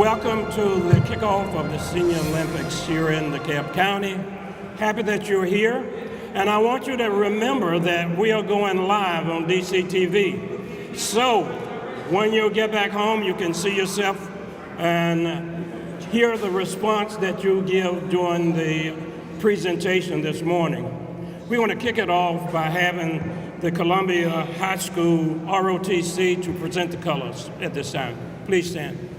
Welcome to the kickoff of the Senior Olympics here in DeKalb County. Happy that you're here. And I want you to remember that we are going live on DCTV. So when you get back home, you can see yourself and hear the response that you give during the presentation this morning. We want to kick it off by having the Columbia High School ROTC to present the colors at this time. Please stand.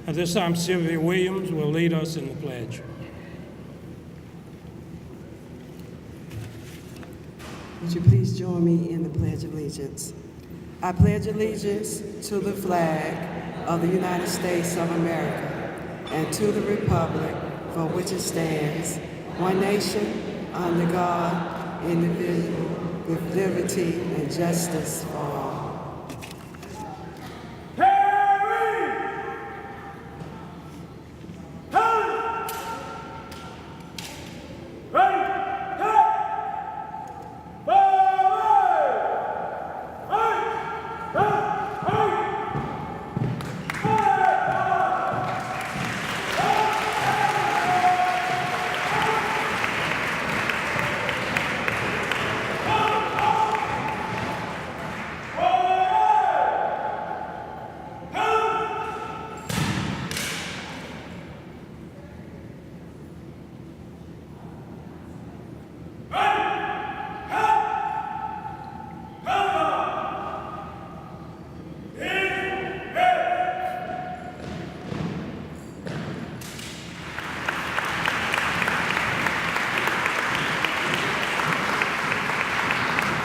At this time, Sylvia Williams will lead us in the pledge. Would you please join me in the Pledge of Allegiance? I pledge allegiance to the flag of the United States of America and to the republic for which it stands, one nation, under God, indivisible, with liberty and justice for all.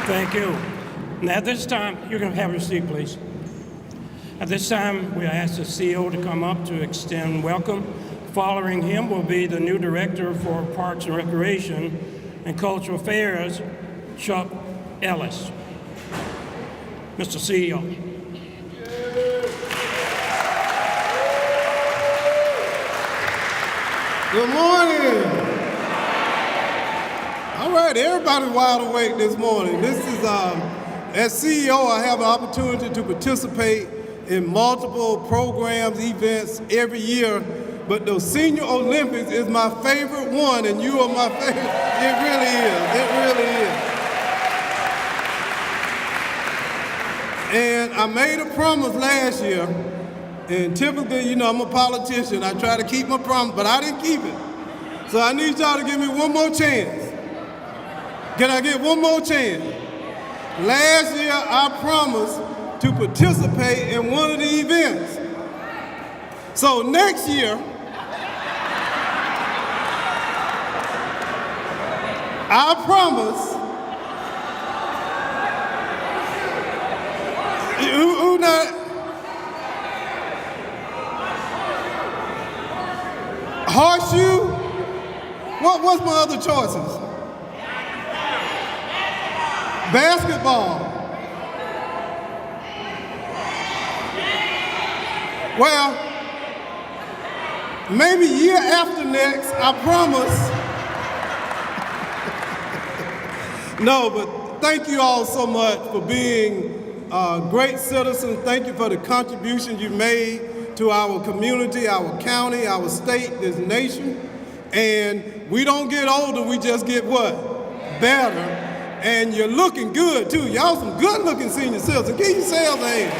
Thank you. Now at this time, you can have your seat, please. At this time, we ask the CEO to come up to extend welcome. Following him will be the new Director for Parks and Recreation and Cultural Affairs, Chuck Ellis. Mr. CEO. Good morning. All right, everybody's wide awake this morning. This is, as CEO, I have an opportunity to participate in multiple programs, events every year, but the Senior Olympics is my favorite one, and you are my favorite. It really is, it really is. And I made a promise last year, and typically, you know, I'm a politician. I try to keep my promise, but I didn't keep it. So I need y'all to give me one more chance. Can I get one more chance? Last year, I promised to participate in one of the events. So next year, I promise, who not? Horseshoe? What's my other choices? Basketball. Well, maybe year after next, I promise. No, but thank you all so much for being great citizens. Thank you for the contribution you made to our community, our county, our state, this nation. And we don't get older, we just get what? Better. And you're looking good, too. Y'all some good-looking senior citizens. Give yourselves a hand.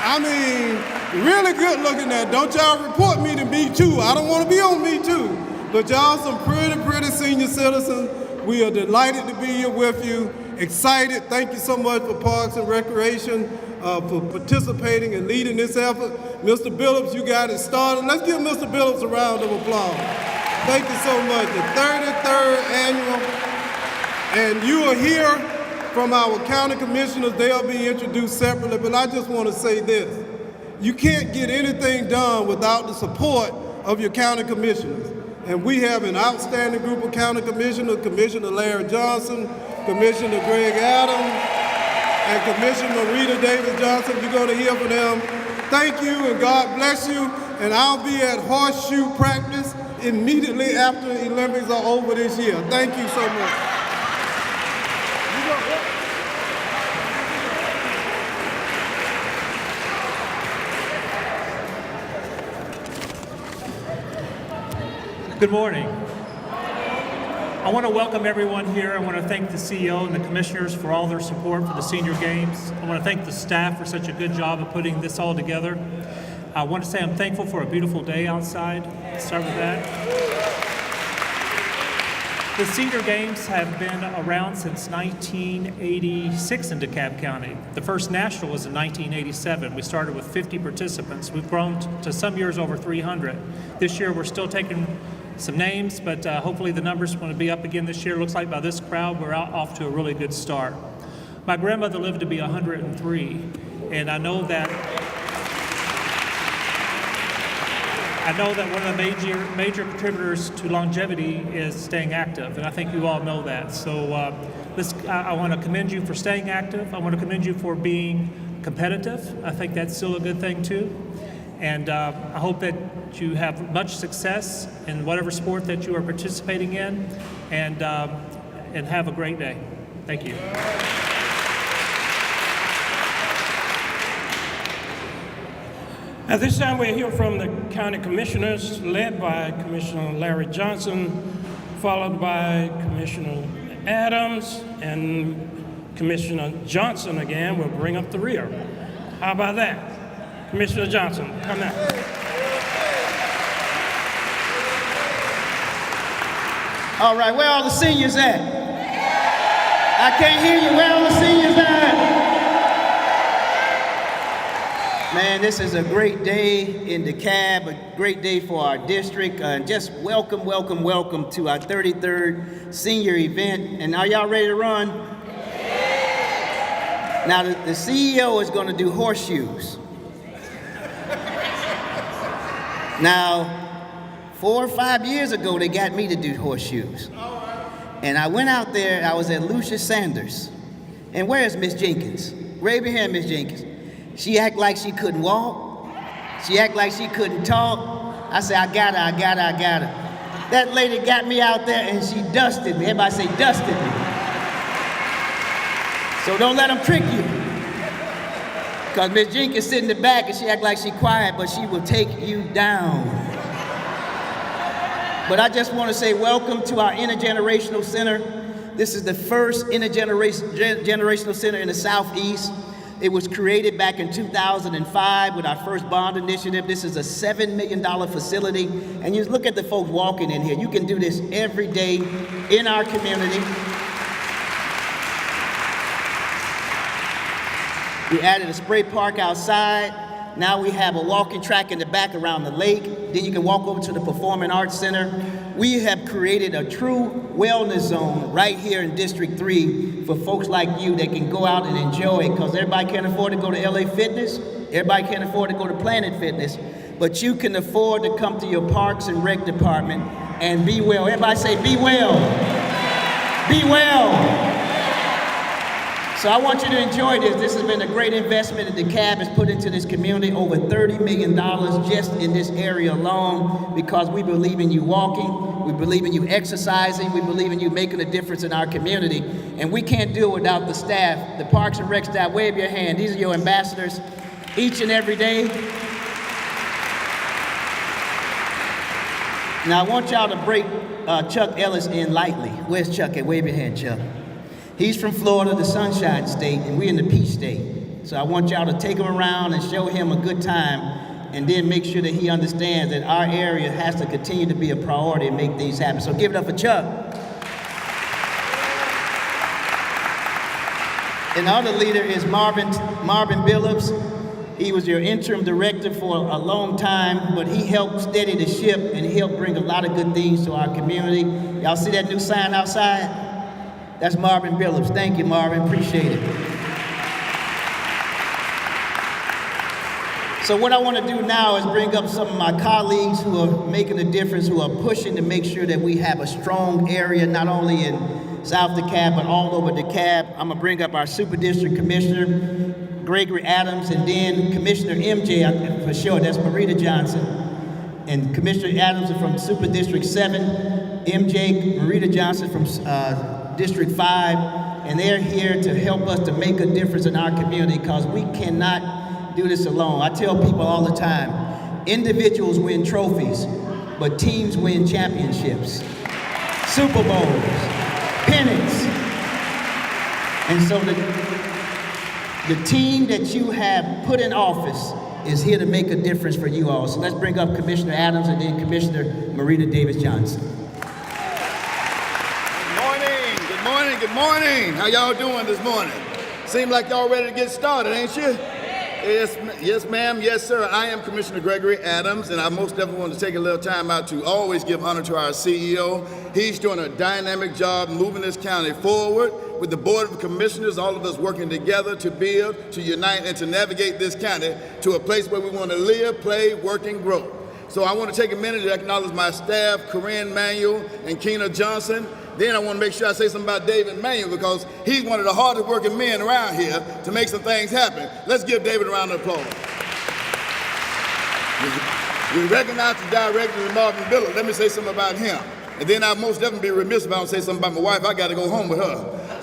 I mean, Really good looking at. Don't y'all report me to Me Too. I don't want to be on Me Too. But y'all some pretty senior citizens. We are delighted to be here with you. Excited. Thank you so much for Parks and Recreation for participating and leading this effort. Mr. Billups, you got it started. Let's give Mr. Billups a round of applause. Thank you so much. The 33rd annual. And you are here from our county commissioners. They'll be introduced separately, but I just want to say this. You can't get anything done without the support of your county commissioners. And we have an outstanding group of county commissioners, Commissioner Larry Johnson, Commissioner Greg Adams, and Commissioner Mereda Davis Johnson. You're going to hear from them. Thank you and God bless you. And I'll be at horseshoe practice immediately after the Olympics are over this year. Thank you so much. Good morning. I want to welcome everyone here. I want to thank the CEO and the commissioners for all their support for the senior games. I want to thank the staff for such a good job of putting this all together. I want to say I'm thankful for a beautiful day outside. Let's start with that. The senior games have been around since 1986 in DeKalb County. The first national was in 1987. We started with 50 participants. We've grown to some years over 300. This year we're still taking some names, but hopefully the numbers want to be up again this year. Looks like by this crowd, we're off to a really good start. My grandmother lived to be 103, and I know that one of the major contributors to longevity is staying active, and I think you all know that. So I want to commend you for staying active. I want to commend you for being competitive. I think that's still a good thing too. And I hope that you have much success in whatever sport that you are participating in, and have a great day. Thank you. At this time, we'll hear from the county commissioners, led by Commissioner Larry Johnson, followed by Commissioner Adams, and Commissioner Johnson again will bring up the rear. How about that? Commissioner Johnson, come now. All right, where are the seniors at? I can't hear you. Where are the seniors at? Man, this is a great day in DeKalb, a great day for our district. Just welcome to our 33rd senior event. And are y'all ready to run? Now, the CEO is going to do horseshoes. Now, 4 or 5 years ago, they got me to do horseshoes. And I went out there, I was at Lucia Sanders. And where's Miss Jenkins? Raise your hand, Miss Jenkins. She act like she couldn't walk. She act like she couldn't talk. I said, I got her. That lady got me out there and she dusted me. Everybody say, dusted me. So don't let them trick you. Because Miss Jenkins sit in the back and she act like she quiet, but she will take you down. But I just want to say welcome to our intergenerational center. This is the first intergenerational center in the Southeast. It was created back in 2005 with our first bond initiative. This is a $7 million facility. And you look at the folks walking in here. You can do this every day in our community. We added a spray park outside. Now we have a walking track in the back around the lake. Then you can walk over to the Performing Arts Center. We have created a true wellness zone right here in District 3 for folks like you that can go out and enjoy it, because everybody can't afford to go to LA Fitness. Everybody can't afford to go to Planet Fitness. But you can afford to come to your Parks and Rec department and be well. Everybody say, be well. Be well. So I want you to enjoy this. This has been a great investment that DeKalb has put into this community, over $30 million just in this area alone, because we believe in you walking, we believe in you exercising, we believe in you making a difference in our community. And we can't do it without the staff, the Parks and Rec staff. Wave your hand. These are your ambassadors each and every day. Now I want y'all to break Chuck Ellis in lightly. Where's Chuck at? Wave your hand, Chuck. He's from Florida, the Sunshine State, and we're in the Peach State. So I want y'all to take him around and show him a good time and then make sure that he understands that our area has to continue to be a priority and make things happen. So give it up for Chuck. And the other leader is Marvin Billups. He was your interim director for a long time, but he helped steady the ship and he helped bring a lot of good things to our community. Y'all see that new sign outside? That's Marvin Billups. Thank you, Marvin. Appreciate it. So what I want to do now is bring up some of my colleagues who are making a difference, who are pushing to make sure that we have a strong area, not only in South DeKalb, but all over DeKalb. I'm gonna bring up our Super District Commissioner, Gregory Adams, and then Commissioner MJ, for sure, that's Mereda Johnson. And Commissioner Adams is from Super District 7, MJ, Mereda Johnson from District 5, and they're here to help us to make a difference in our community because we cannot do this alone. I tell people all the time, individuals win trophies, but teams win championships, Super Bowls, pennants. And so the team that you have put in office is here to make a difference for you all. So let's bring up Commissioner Adams and then Commissioner Mereda Davis-Johnson. Good morning, good morning. How y'all doing this morning? Seem like y'all ready to get started, ain't you? Yes, ma'am. Yes, sir. I am Commissioner Gregory Adams, and I most definitely want to take a little time out to always give honor to our CEO. He's doing a dynamic job moving this county forward with the Board of Commissioners, all of us working together to build, to unite, and to navigate this county to a place where we want to live, play, work, and grow. So I want to take a minute to acknowledge my staff, Corinne Manuel and Keena Johnson. Then I want to make sure I say something about David Manuel because he's one of the hardest working men around here to make some things happen. Let's give David a round of applause. We recognize the director, Marvin Billups. Let me say something about him. And then I'll most definitely be remiss if I don't say something about my wife. I got to go home with her.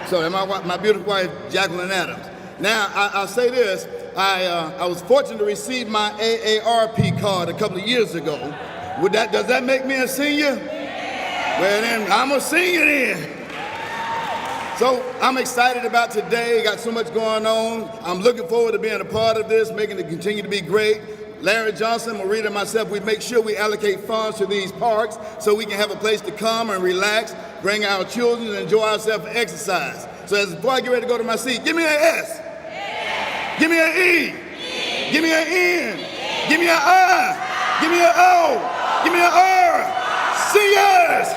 So my beautiful wife, Jacqueline Adams. Now, I'll say this. I was fortunate to receive my AARP card a couple of years ago. Does that make me a senior? Well, then I'm a senior then. So I'm excited about today. Got so much going on. I'm looking forward to being a part of this, making it continue to be great. Larry Johnson, Mereda, and myself, we make sure we allocate funds to these parks so we can have a place to come and relax, bring our children, and enjoy ourselves and exercise. So before I get ready to go to my seat, give me an S. Give me an E. Give me an N. Give me an I. Give me an O. Give me an R. Seniors!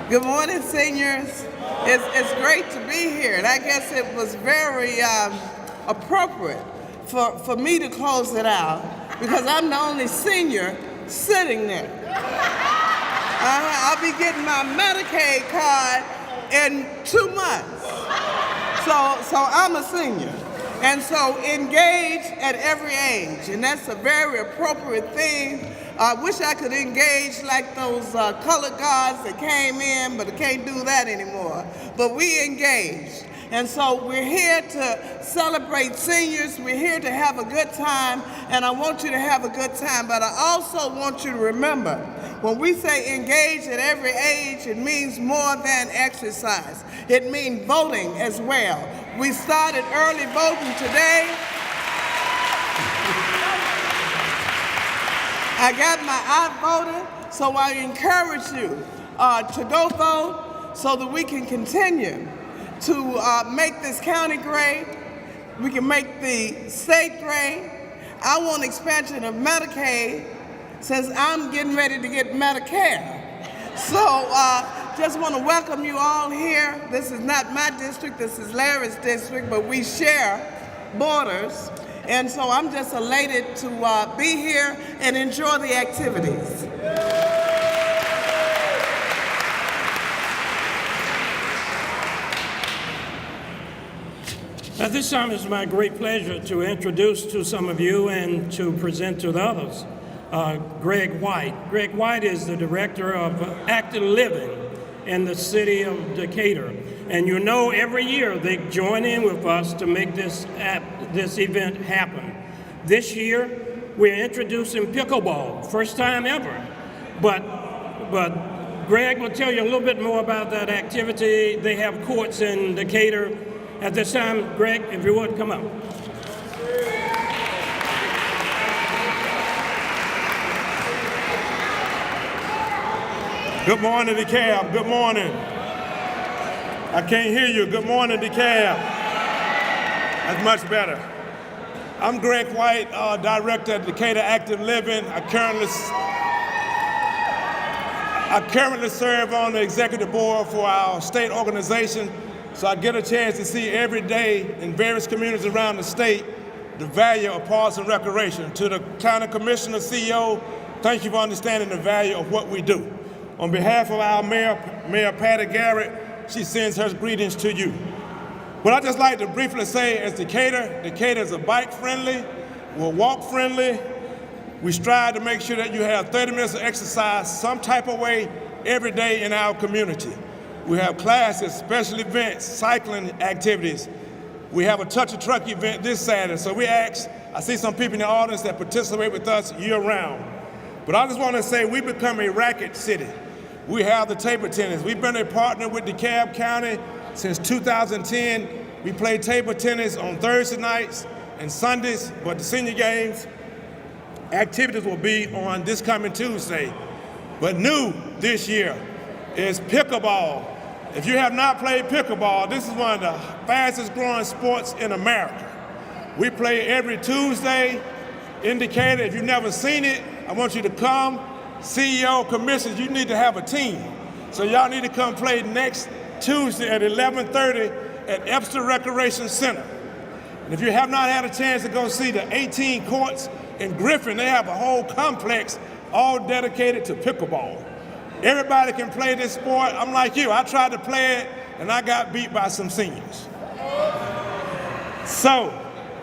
Good morning, seniors. It's great to be here, and I guess it was very appropriate for me to close it out because I'm the only senior sitting there. I'll be getting my Medicaid card in 2 months. So I'm a senior. And so engage at every age, and that's a very appropriate thing. I wish I could engage like those colored guards that came in, but I can't do that anymore. But we engaged. And so we're here to celebrate seniors. We're here to have a good time, and I want you to have a good time. But I also want you to remember, when we say engage at every age, it means more than exercise. It means voting as well. We started early voting today. I got my iVoter, so I encourage you to go vote so that we can continue to make this county great. We can make the state great. I want expansion of Medicaid since I'm getting ready to get Medicare. So just want to welcome you all here. This is not my district, this is Larry's district, but we share borders. And so I'm just elated to be here and enjoy the activities. At this time, it's my great pleasure to introduce to some of you and to present to the others Greg White. Greg White is the Director of Active Living in the city of Decatur. And you know, every year they join in with us to make this event happen. This year, we're introducing pickleball, first time ever. But Greg will tell you a little bit more about that activity. They have courts in Decatur. At this time, Greg, if you would, come up. Good morning, DeKalb. Good morning. I can't hear you. Good morning, DeKalb. That's much better. I'm Greg White, Director of Decatur Active Living. I currently serve on the executive board for our state organization, so I get a chance to see every day in various communities around the state the value of parks and recreation. To the county commissioner, CEO, thank you for understanding the value of what we do. On behalf of our Mayor Patty Garrett, she sends her greetings to you. But I'd just like to briefly say, as Decatur is a bike-friendly, we're walk-friendly. We strive to make sure that you have 30 minutes of exercise some type of way every day in our community. We have classes, special events, cycling activities. We have a Touch a Truck event this Saturday, so I see some people in the audience that participate with us year-round. But I just want to say we become a racket city. We have the table tennis. We've been a partner with DeKalb County since 2010. We play table tennis on Thursday nights and Sundays, but the senior games activities will be on this coming Tuesday. But new this year is pickleball. If you have not played pickleball, this is one of the fastest growing sports in America. We play every Tuesday in Decatur. If you've never seen it, I want you to come. CEO, commissioners, you need to have a team. So y'all need to come play next Tuesday at 11:30 at Epster Recreation Center. And if you have not had a chance to go see the 18 courts in Griffin, they have a whole complex all dedicated to pickleball. Everybody can play this sport. I'm like you, I tried to play it and I got beat by some seniors. So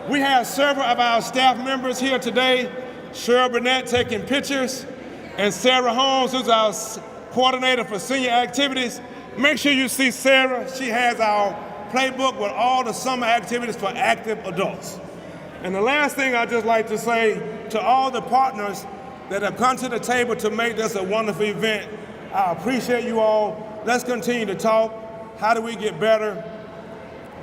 we have several of our staff members here today. Cheryl Burnett taking pictures, and Sarah Holmes, who's our coordinator for senior activities. Make sure you see Sarah. She has our playbook with all the summer activities for active adults. And the last thing I'd just like to say to all the partners that have come to the table to make this a wonderful event, I appreciate you all. Let's continue to talk. How do we get better?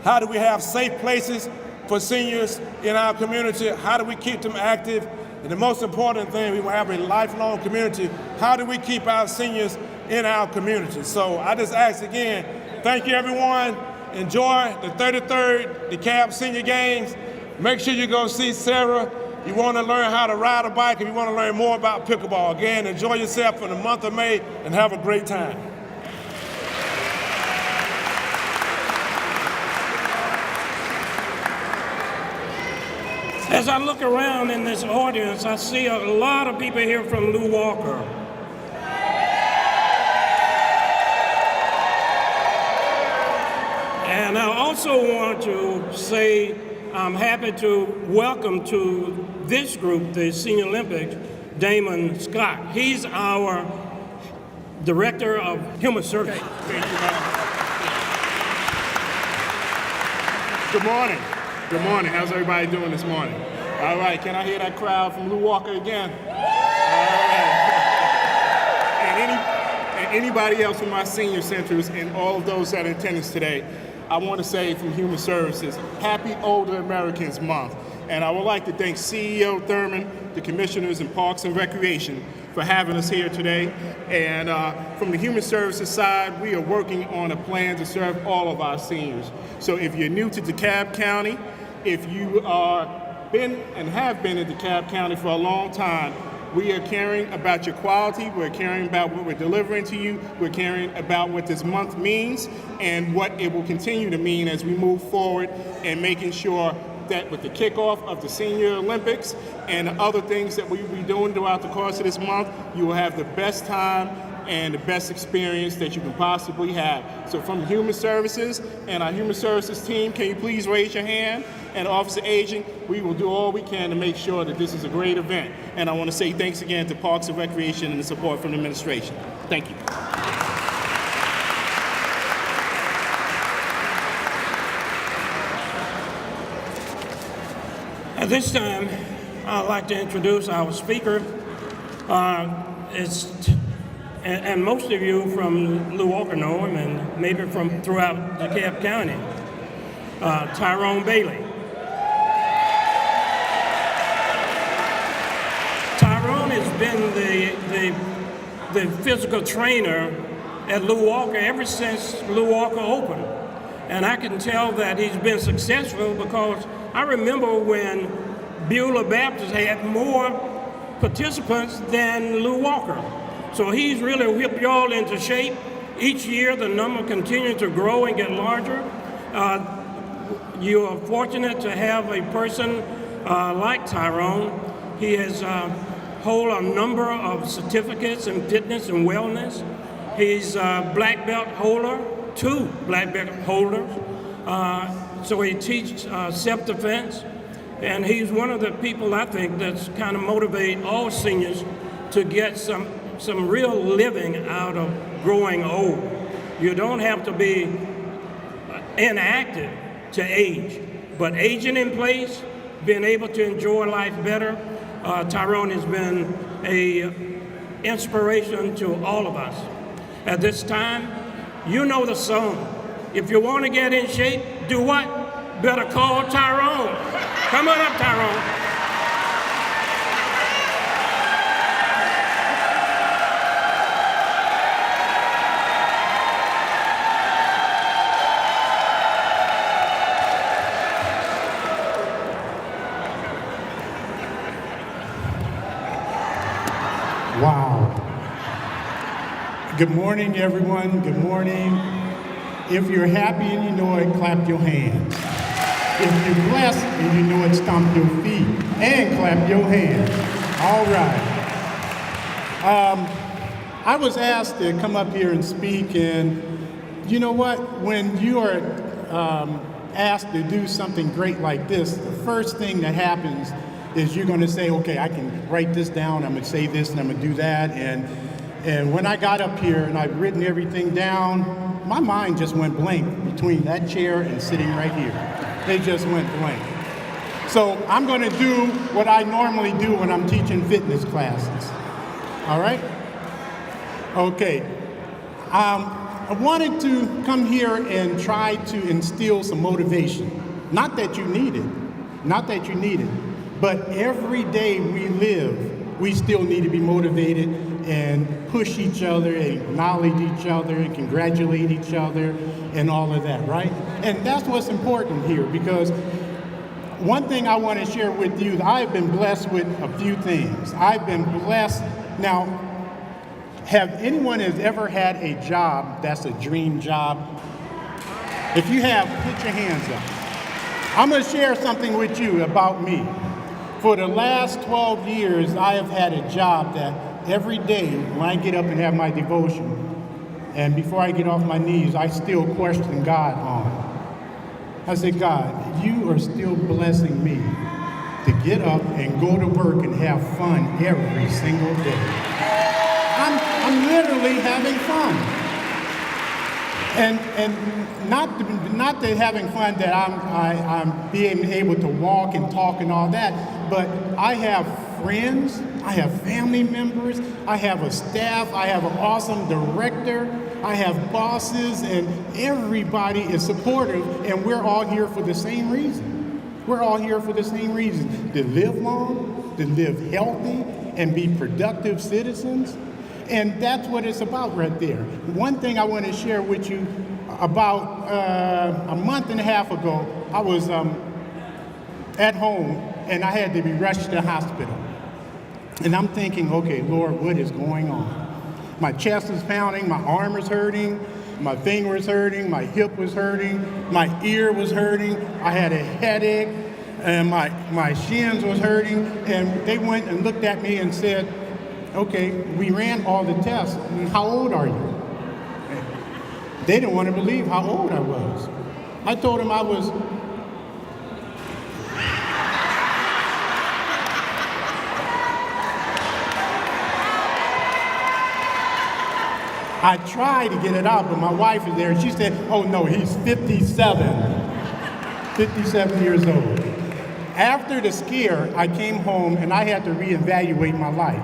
How do we have safe places for seniors in our community? How do we keep them active? And the most important thing, we will have a lifelong community. How do we keep our seniors in our community? So I just ask again, thank you everyone. Enjoy the 33rd DeKalb Senior Games. Make sure you go see Sarah. You want to learn how to ride a bike, if you want to learn more about pickleball. Again, enjoy yourself for the month of May and have a great time. As I look around in this audience, I see a lot of people here from Lew Walker. And I also want to say I'm happy to welcome to this group, the Senior Olympics, Damon Scott. He's our Director of Human Services. Thank you, man. Good morning. Good morning. How's everybody doing this morning? All right. Can I hear that crowd from Lew Walker again? All right. And anybody else from my senior centers and all of those that are in attendance today, I want to say from Human Services, Happy Older Americans Month. And I would like to thank CEO Thurmond, the commissioners in Parks and Recreation for having us here today. And from the Human Services side, we are working on a plan to serve all of our seniors. So if you're new to DeKalb County, if you are been and have been in DeKalb County for a long time, we are caring about your quality, we're caring about what we're delivering to you, we're caring about what this month means and what it will continue to mean as we move forward and making sure that with the kickoff of the Senior Olympics and other things that we will be doing throughout the course of this month, you will have the best time and the best experience that you can possibly have. So from Human Services and our Human Services team, can you please raise your hand? And Office of Aging, we will do all we can to make sure that this is a great event. And I want to say thanks again to Parks and Recreation and the support from the administration. Thank you. At this time, I'd like to introduce our speaker. It's and most of you from Lew Walker know him, and maybe from throughout DeKalb County, Tyrone Bailey. Tyrone has been the physical trainer at Lew Walker ever since Lew Walker opened. And I can tell that he's been successful because I remember when Beulah Baptist had more participants than Lew Walker. So he's really whipped y'all into shape. Each year the number continues to grow and get larger. You are fortunate to have a person like Tyrone. He has hold a number of certificates in fitness and wellness. He's a black belt holder, 2 black belt holders. So he teaches self-defense. And he's one of the people I think that's kind of motivate all seniors to get some real living out of growing old. You don't have to be inactive to age, but aging in place, being able to enjoy life better. Tyrone has been an inspiration to all of us. At this time, you know the song. If you want to get in shape, do what? Better call Tyrone. Come on up, Tyrone. Wow. Good morning, everyone. Good morning. If you're happy and you know it, clap your hands. If you're blessed and you know it, stomp your feet and clap your hands. All right. I was asked to come up here and speak, and you know what? When you are asked to do something great like this, the first thing that happens is you're going to say, okay, I can write this down, I'm going to say this, and I'm going to do that. And when I got up here and I've written everything down, my mind just went blank between that chair and sitting right here. They just went blank. So I'm going to do what I normally do when I'm teaching fitness classes. All right? Okay. I wanted to come here and try to instill some motivation. Not that you need it, but every day we live, we still need to be motivated and push each other, and acknowledge each other, and congratulate each other, and all of that, right? And that's what's important here, because one thing I want to share with you, I've been blessed with a few things. I've been blessed. Now, have anyone has ever had a job that's a dream job? If you have, put your hands up. I'm going to share something with you about me. For the last 12 years, I have had a job that every day when I get up and have my devotion, and before I get off my knees, I still question God on. I say, God, you are still blessing me to get up and go to work and have fun every single day. I'm literally having fun. And not that having fun that I'm being able to walk and talk and all that, but I have friends, I have family members, I have a staff, I have an awesome director, I have bosses, and everybody is supportive, and we're all here for the same reason. We're all here for the same reason, to live long, to live healthy, and be productive citizens. And that's what it's about right there. One thing I want to share with you, about a month and a half ago, I was at home and I had to be rushed to the hospital. And I'm thinking, okay, Lord, what is going on? My chest is pounding, my arm is hurting, my finger was hurting, my hip was hurting, my ear was hurting, I had a headache, and my shins was hurting. And they went and looked at me and said, okay, we ran all the tests. How old are you? They didn't want to believe how old I was. I told them I was I tried to get it out, but my wife is there, and she said, oh no, he's 57 years old. After the scare, I came home and I had to reevaluate my life.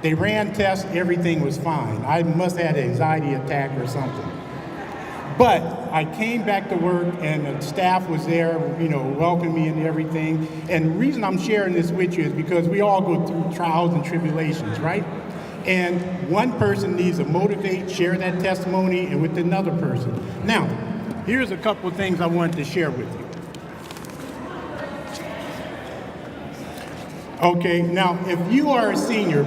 They ran tests, everything was fine. I must have had an anxiety attack or something. But I came back to work and the staff was there, welcoming me and everything. And the reason I'm sharing this with you is because we all go through trials and tribulations, right? And one person needs to motivate, share that testimony and with another person. Now, here's a couple of things I wanted to share with you. Okay, now if you are a senior,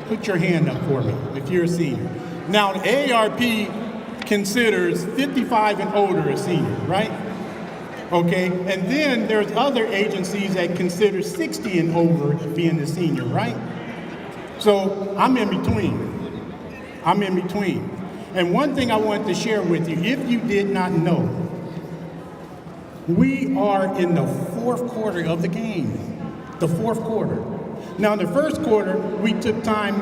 put your hand up for me if you're a senior. Now, the AARP considers 55 and older a senior, right? Okay, and then there's other agencies that consider 60 and over being a senior, right? So I'm in between. I'm in between. And one thing I wanted to share with you, if you did not know, we are in the fourth quarter of the game. The fourth quarter. Now, in the first quarter, we took time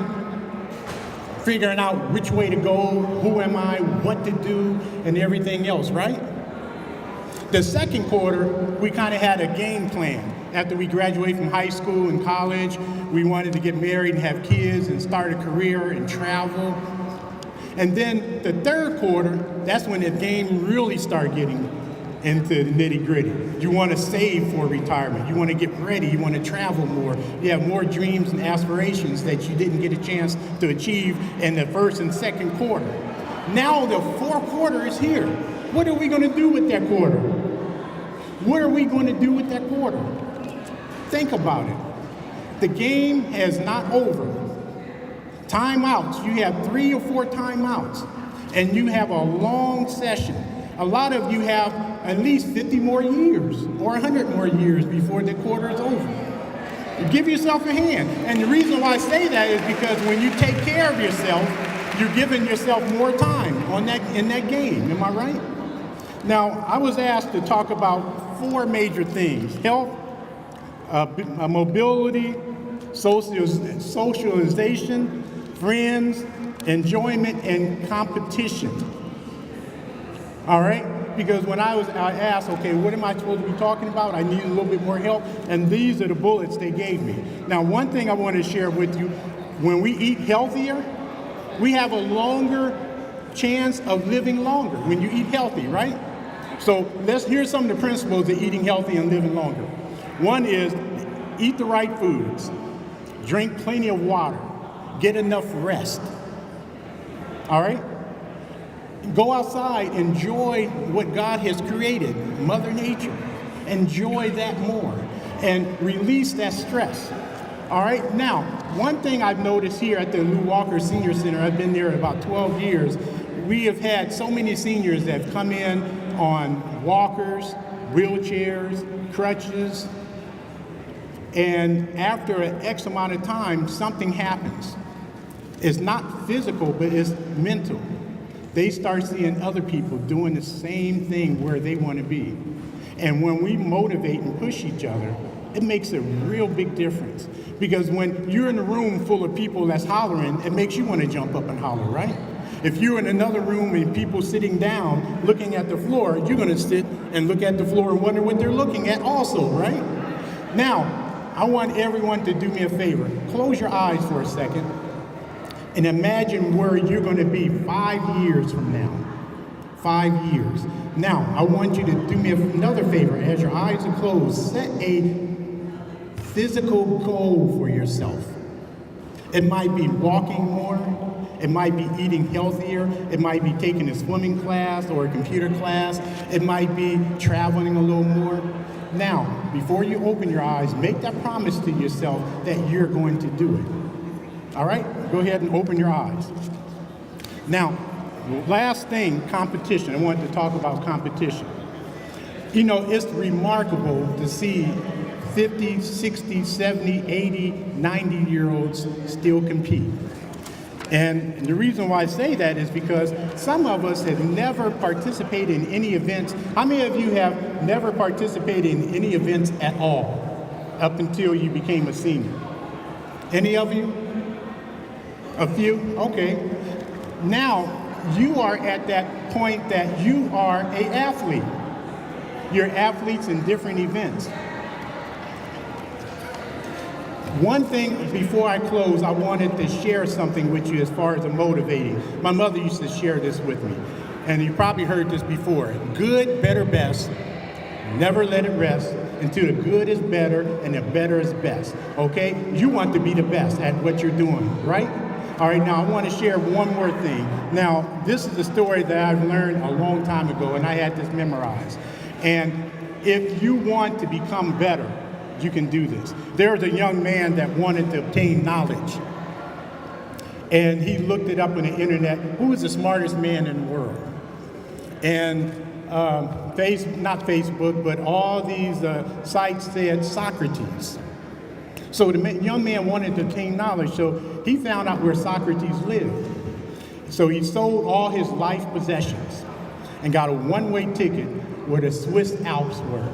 figuring out which way to go, who am I, what to do, and everything else, right? The second quarter, we kind of had a game plan. After we graduated from high school and college, we wanted to get married and have kids and start a career and travel. And then the third quarter, that's when the game really started getting into the nitty-gritty. You want to save for retirement. You want to get ready. You want to travel more. You have more dreams and aspirations that you didn't get a chance to achieve in the first and second quarter. Now the fourth quarter is here. What are we going to do with that quarter? What are we going to do with that quarter? Think about it. The game has not over. Timeouts. You have 3 or 4 timeouts, and you have a long session. A lot of you have at least 50 more years or 100 more years before the quarter is over. Give yourself a hand. And the reason why I say that is because when you take care of yourself, you're giving yourself more time in that game. Am I right? Now, I was asked to talk about 4 major things: health, mobility, socialization, friends, enjoyment, and competition. All right? Because when I asked, okay, what am I supposed to be talking about? I need a little bit more help, and these are the bullets they gave me. Now, one thing I want to share with you, when we eat healthier, we have a longer chance of living longer when you eat healthy, right? So here's some of the principles of eating healthy and living longer. One is eat the right foods, drink plenty of water, get enough rest, all right? Go outside, enjoy what God has created, Mother Nature. Enjoy that more and release that stress. All right, now, one thing I've noticed here at the Lou Walker Senior Center, I've been there about 12 years, we have had so many seniors that have come in on walkers, wheelchairs, crutches, and after an X amount of time, something happens. It's not physical, but it's mental. They start seeing other people doing the same thing where they want to be. And when we motivate and push each other, it makes a real big difference. Because when you're in a room full of people that's hollering, it makes you want to jump up and holler, right? If you're in another room and people sitting down looking at the floor, you're going to sit and look at the floor and wonder what they're looking at also, right? Now, I want everyone to do me a favor. Close your eyes for a second. And imagine where you're going to be 5 years from now. 5 years. Now, I want you to do me another favor. As your eyes are closed, set a physical goal for yourself. It might be walking more. It might be eating healthier. It might be taking a swimming class or a computer class. It might be traveling a little more. Now, before you open your eyes, make that promise to yourself that you're going to do it. All right? Go ahead and open your eyes. Now, last thing, competition. I wanted to talk about competition. You know, it's remarkable to see 50, 60, 70, 80, 90-year-olds still compete. And the reason why I say that is because some of us have never participated in any events. How many of you have never participated in any events at all up until you became a senior? Any of you? A few? Okay. Now, you are at that point that you are an athlete. You're athletes in different events. One thing before I close, I wanted to share something with you as far as a motivating. My mother used to share this with me, and you probably heard this before. Good, better, best. Never let it rest until the good is better and the better is best, okay? You want to be the best at what you're doing, right? All right, now I want to share one more thing. Now, this is a story that I've learned a long time ago, and I had this memorized. And if you want to become better, you can do this. There was a young man that wanted to obtain knowledge. And he looked it up on the internet, who is the smartest man in the world? And not Facebook, but all these sites said Socrates. So the young man wanted to obtain knowledge, so he found out where Socrates lived. So he sold all his life possessions and got a one-way ticket where the Swiss Alps were.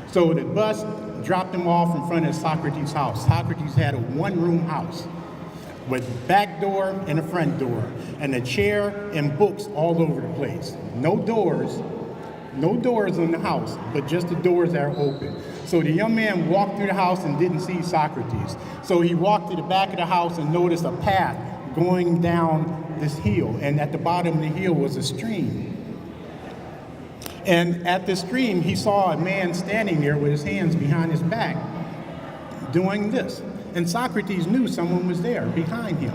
So the bus dropped him off in front of Socrates' house. Socrates had a one-room house with back door and a front door, and a chair and books all over the place. No doors in the house, but just the doors that are open. So the young man walked through the house and didn't see Socrates. So he walked to the back of the house and noticed a path going down this hill, and at the bottom of the hill was a stream. And at the stream, he saw a man standing there with his hands behind his back, doing this. And Socrates knew someone was there behind him.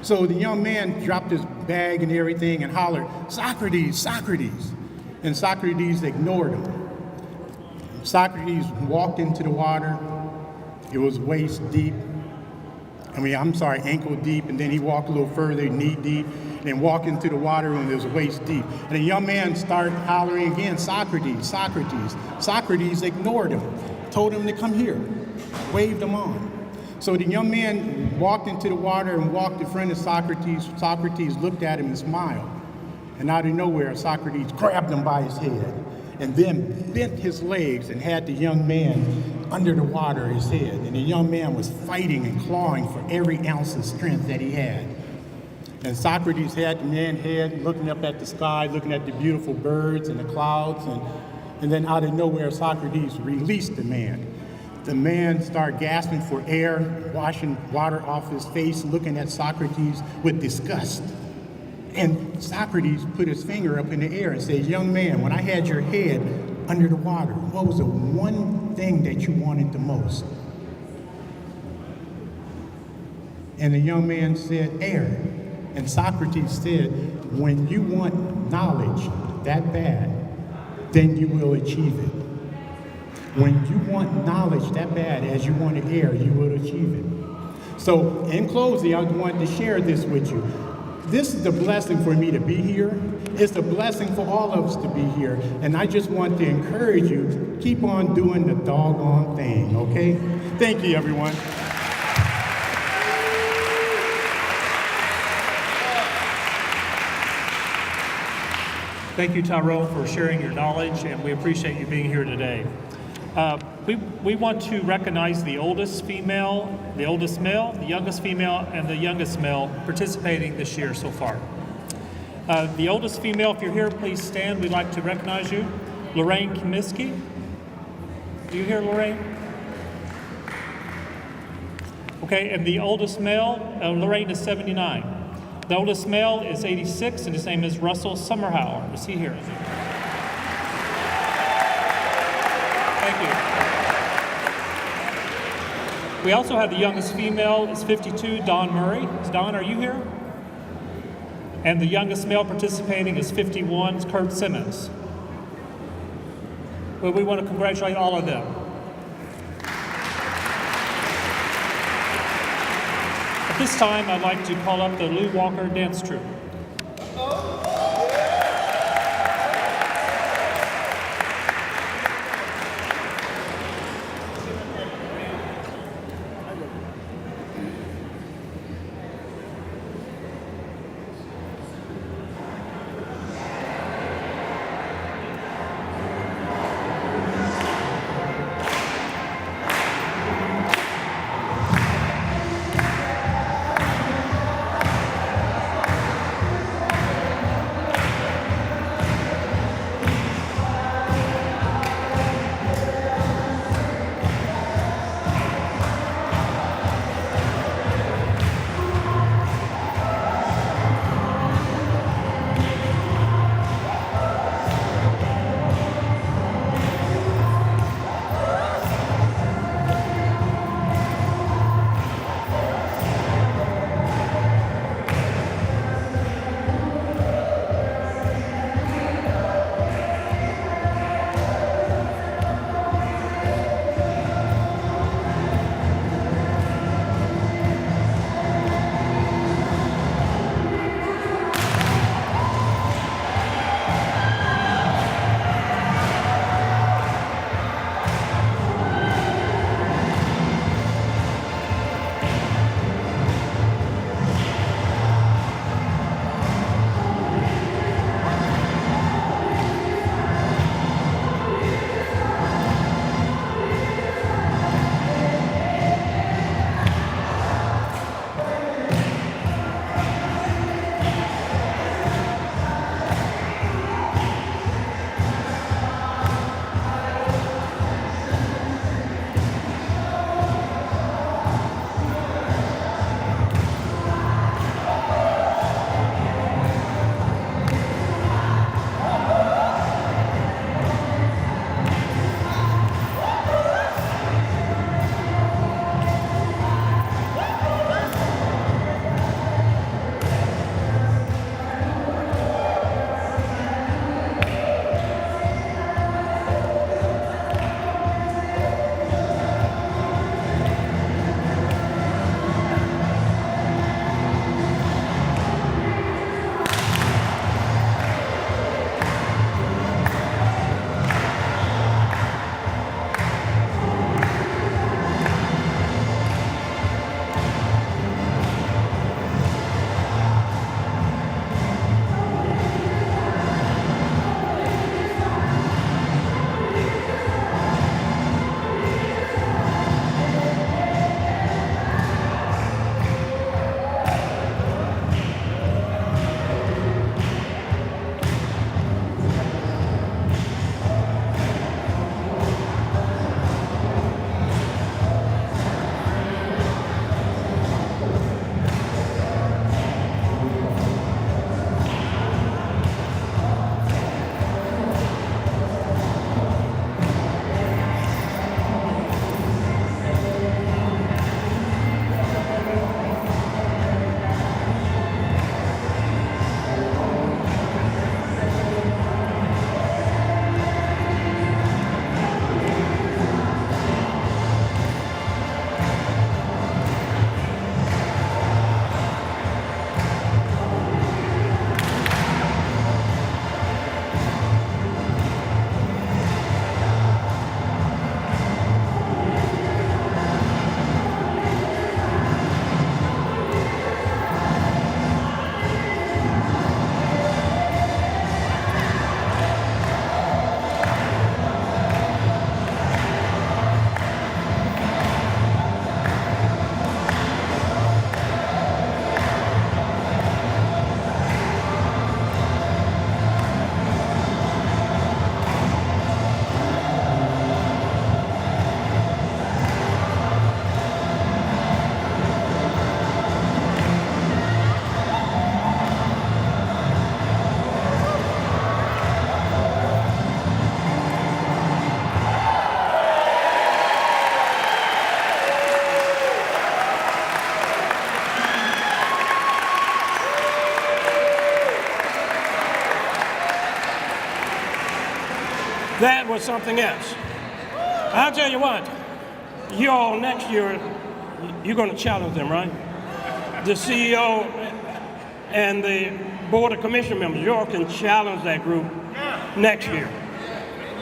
So the young man dropped his bag and everything and hollered, "Socrates, Socrates!" And Socrates ignored him. Socrates walked into the water. It was waist deep. Ankle deep. And then he walked a little further, knee deep, and walked into the water and it was waist deep. And the young man started hollering again, "Socrates, Socrates!" Socrates ignored him, told him to come here, waved him on. So the young man walked into the water and walked in front of Socrates. Socrates looked at him and smiled. And out of nowhere, Socrates grabbed him by his head and then bent his legs and had the young man under the water his head. And the young man was fighting and clawing for every ounce of strength that he had. And Socrates had the man's head looking up at the sky, looking at the beautiful birds and the clouds. And then out of nowhere, Socrates released the man. The man started gasping for air, washing water off his face, looking at Socrates with disgust. And Socrates put his finger up in the air and said, "Young man, when I had your head under the water, what was the one thing that you wanted the most?" And the young man said, "Air." And Socrates said, "When you want knowledge that bad, then you will achieve it. When you want knowledge that bad as you want air, you will achieve it." So in closing, I wanted to share this with you. This is a blessing for me to be here. It's a blessing for all of us to be here. And I just want to encourage you, keep on doing the doggone thing, okay? Thank you, everyone. Thank you, Tyrone, for sharing your knowledge, and we appreciate you being here today. We want to recognize the oldest female, the oldest male, the youngest female, and the youngest male participating this year so far. The oldest female, if you're here, please stand. We'd like to recognize you. Lorraine Kaminsky. Do you hear Lorraine? Okay, and the oldest male, Lorraine is 79. The oldest male is 86, and his name is Russell Summerhauer. Is he here? Thank you. We also have the youngest female is 52, Dawn Murray. Dawn, are you here? And the youngest male participating is 51, Kurt Simmons. Well, we want to congratulate all of them. At this time, I'd like to call up the Lou Walker Dance Troupe. That was something else. I'll tell you what, you all next year, you're going to challenge them, right? The CEO and the Board of Commission members, you all can challenge that group next year.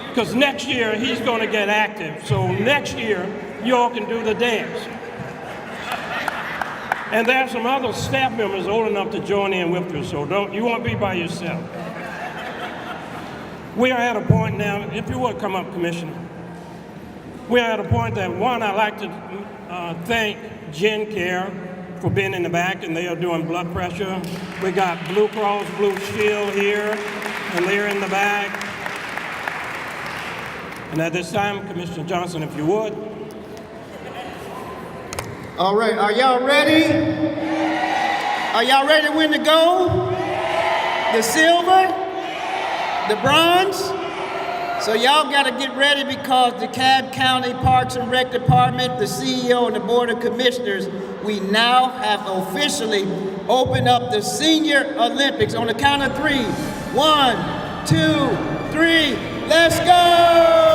Because next year, he's going to get active. So next year, you all can do the dance. And there are some other staff members old enough to join in with you, so you won't be by yourself. We are at a point now, if you would come up, Commissioner. We are at a point that, one, I'd like to thank Gen Care for being in the back, and they are doing blood pressure. We got Blue Cross Blue Shield here, and they're in the back. And at this time, Commissioner Johnson, if you would. All right, are y'all ready? Are y'all ready to win the gold? The silver? The bronze? So y'all gotta get ready because the DeKalb County Parks and Rec Department, the CEO and the Board of Commissioners, we now have officially opened up the Senior Olympics on the count of 3. 1, 2, 3, let's go!